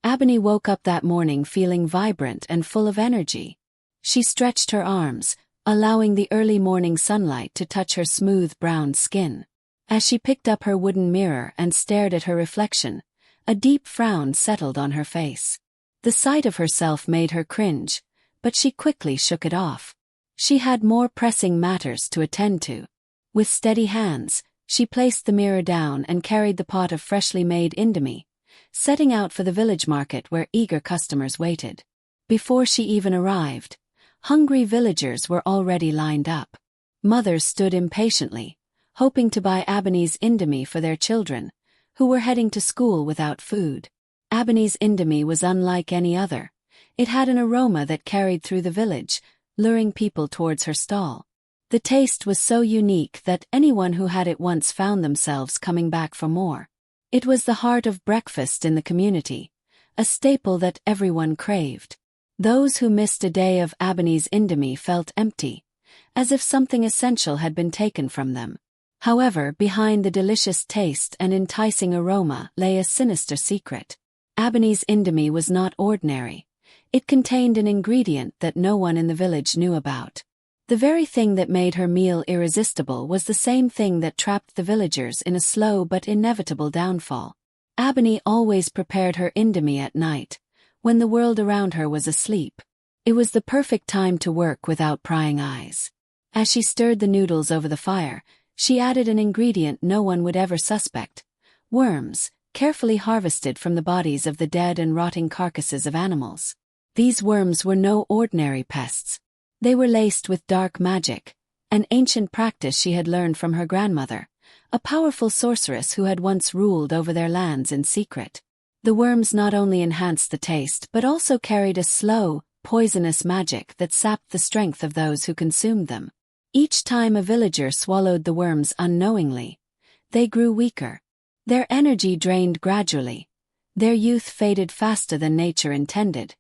Abeni woke up that morning feeling vibrant and full of energy. She stretched her arms, allowing the early morning sunlight to touch her smooth brown skin. As she picked up her wooden mirror and stared at her reflection, a deep frown settled on her face. The sight of herself made her cringe, but she quickly shook it off. She had more pressing matters to attend to. With steady hands, she placed the mirror down and carried the pot of freshly made INDOMIE, setting out for the village market where eager customers waited. Before she even arrived, hungry villagers were already lined up. Mothers stood impatiently, hoping to buy Abeni's INDOMIE for their children, who were heading to school without food. Abeni's INDOMIE was unlike any other. It had an aroma that carried through the village, luring people towards her stall. The taste was so unique that anyone who had it once found themselves coming back for more. It was the heart of breakfast in the community, a staple that everyone craved. Those who missed a day of Abeni's INDOMIE felt empty, as if something essential had been taken from them. However, behind the delicious taste and enticing aroma lay a sinister secret. Abeni's INDOMIE was not ordinary. It contained an ingredient that no one in the village knew about. The very thing that made her meal irresistible was the same thing that trapped the villagers in a slow but inevitable downfall. Abeni always prepared her INDOMIE at night, when the world around her was asleep. It was the perfect time to work without prying eyes. As she stirred the noodles over the fire, she added an ingredient no one would ever suspect: worms, carefully harvested from the bodies of the dead and rotting carcasses of animals. These worms were no ordinary pests. They were laced with dark magic, an ancient practice she had learned from her grandmother, a powerful sorceress who had once ruled over their lands in secret. The worms not only enhanced the taste but also carried a slow, poisonous magic that sapped the strength of those who consumed them. Each time a villager swallowed the worms unknowingly, they grew weaker. Their energy drained gradually, their youth faded faster than nature intended,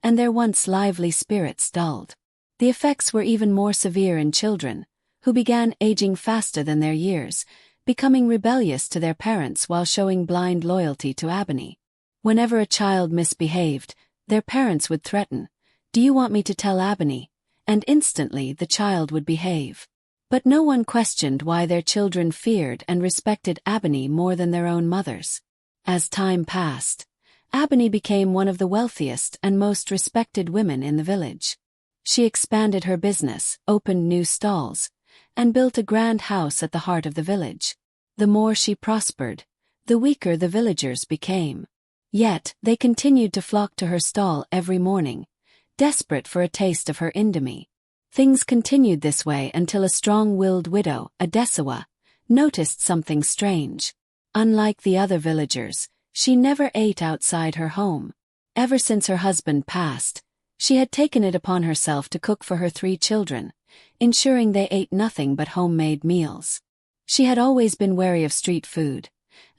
and their once lively spirits dulled. The effects were even more severe in children, who began aging faster than their years, becoming rebellious to their parents while showing blind loyalty to Abeni. Whenever a child misbehaved, their parents would threaten, "Do you want me to tell Abeni?" And instantly the child would behave. But no one questioned why their children feared and respected Abeni more than their own mothers. As time passed, Abeni became one of the wealthiest and most respected women in the village. She expanded her business, opened new stalls, and built a grand house at the heart of the village. The more she prospered, the weaker the villagers became. Yet, they continued to flock to her stall every morning, desperate for a taste of her INDOMIE. Things continued this way until a strong-willed widow, Adesuwa, noticed something strange. Unlike the other villagers, she never ate outside her home. Ever since her husband passed, she had taken it upon herself to cook for her 3 children, ensuring they ate nothing but homemade meals. She had always been wary of street food,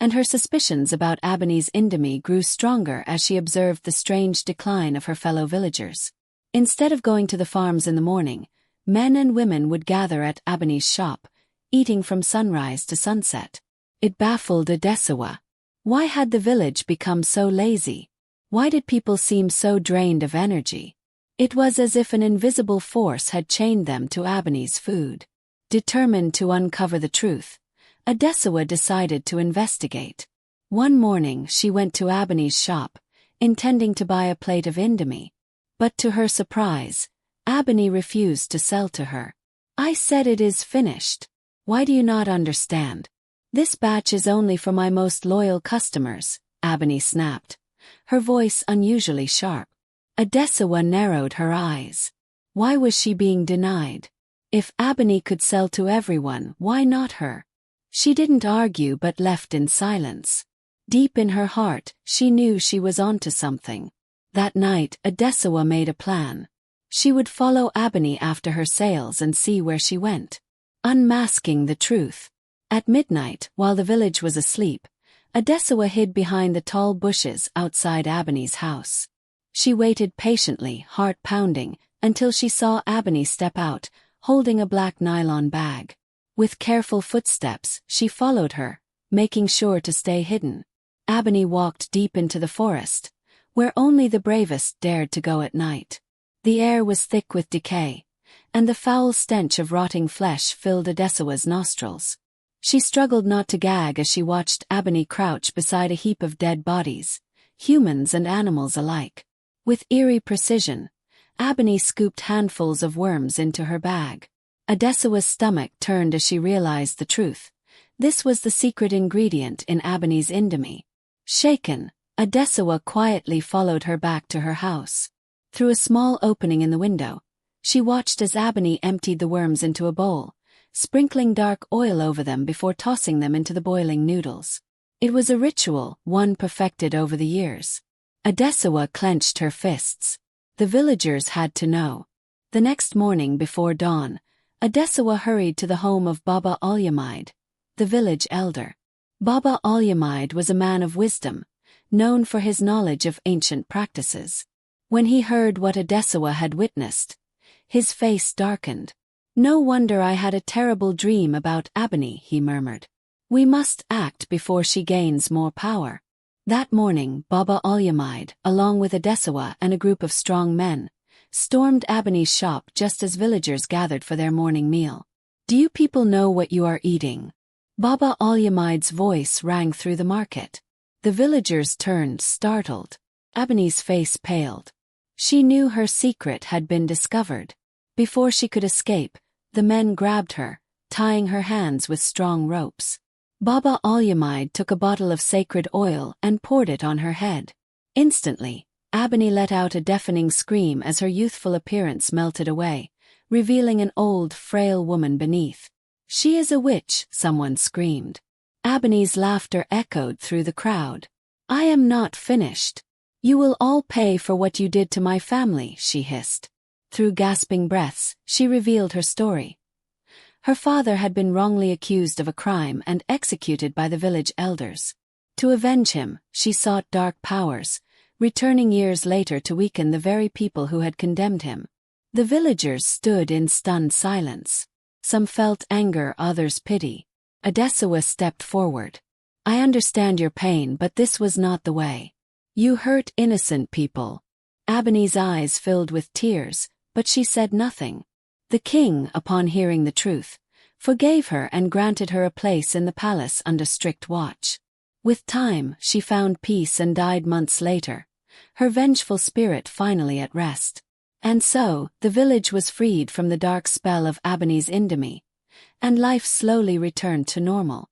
and her suspicions about Abeni's INDOMIE grew stronger as she observed the strange decline of her fellow villagers. Instead of going to the farms in the morning, men and women would gather at Abeni's shop, eating from sunrise to sunset. It baffled Adesuwa. Why had the village become so lazy? Why did people seem so drained of energy? It was as if an invisible force had chained them to Abeni's food. Determined to uncover the truth, Adesuwa decided to investigate. One morning she went to Abeni's shop, intending to buy a plate of INDOMIE. But to her surprise, Abeni refused to sell to her. "I said it is finished. Why do you not understand? This batch is only for my most loyal customers," Abeni snapped, her voice unusually sharp. Adesuwa narrowed her eyes. Why was she being denied? If Abeni could sell to everyone, why not her? She didn't argue but left in silence. Deep in her heart, she knew she was onto something. That night, Adesuwa made a plan. She would follow Abeni after her sales and see where she went, unmasking the truth. At midnight, while the village was asleep, Adesuwa hid behind the tall bushes outside Abeni's house. She waited patiently, heart pounding, until she saw Abeni step out, holding a black nylon bag. With careful footsteps, she followed her, making sure to stay hidden. Abeni walked deep into the forest, where only the bravest dared to go at night. The air was thick with decay, and the foul stench of rotting flesh filled Adesuwa's nostrils. She struggled not to gag as she watched Abeni crouch beside a heap of dead bodies, humans and animals alike. With eerie precision, Abeni scooped handfuls of worms into her bag. Adesuwa's stomach turned as she realized the truth. This was the secret ingredient in Abeni's INDOMIE. Shaken, Adesuwa quietly followed her back to her house. Through a small opening in the window, she watched as Abeni emptied the worms into a bowl, sprinkling dark oil over them before tossing them into the boiling noodles. It was a ritual, one perfected over the years. Adesuwa clenched her fists. The villagers had to know. The next morning before dawn, Adesuwa hurried to the home of Baba Olumide, the village elder. Baba Olumide was a man of wisdom, known for his knowledge of ancient practices. When he heard what Adesuwa had witnessed, his face darkened. "No wonder I had a terrible dream about Abeni," he murmured. "We must act before she gains more power." That morning, Baba Olumide, along with Adesuwa and a group of strong men, stormed Abeni's shop just as villagers gathered for their morning meal. "Do you people know what you are eating?" Baba Olumide's voice rang through the market. The villagers turned, startled. Abeni's face paled. She knew her secret had been discovered. Before she could escape, the men grabbed her, tying her hands with strong ropes. Baba Olumide took a bottle of sacred oil and poured it on her head. Instantly, Abeni let out a deafening scream as her youthful appearance melted away, revealing an old, frail woman beneath. "She is a witch," someone screamed. Abeni's laughter echoed through the crowd. "I am not finished. You will all pay for what you did to my family," she hissed. Through gasping breaths, she revealed her story. Her father had been wrongly accused of a crime and executed by the village elders. To avenge him, she sought dark powers, returning years later to weaken the very people who had condemned him. The villagers stood in stunned silence. Some felt anger, others pity. Adesuwa stepped forward. "I understand your pain, but this was not the way. You hurt innocent people." Abeni's eyes filled with tears, but she said nothing. The king, upon hearing the truth, forgave her and granted her a place in the palace under strict watch. With time, she found peace and died months later, her vengeful spirit finally at rest. And so, the village was freed from the dark spell of Abeni's INDOMIE, and life slowly returned to normal.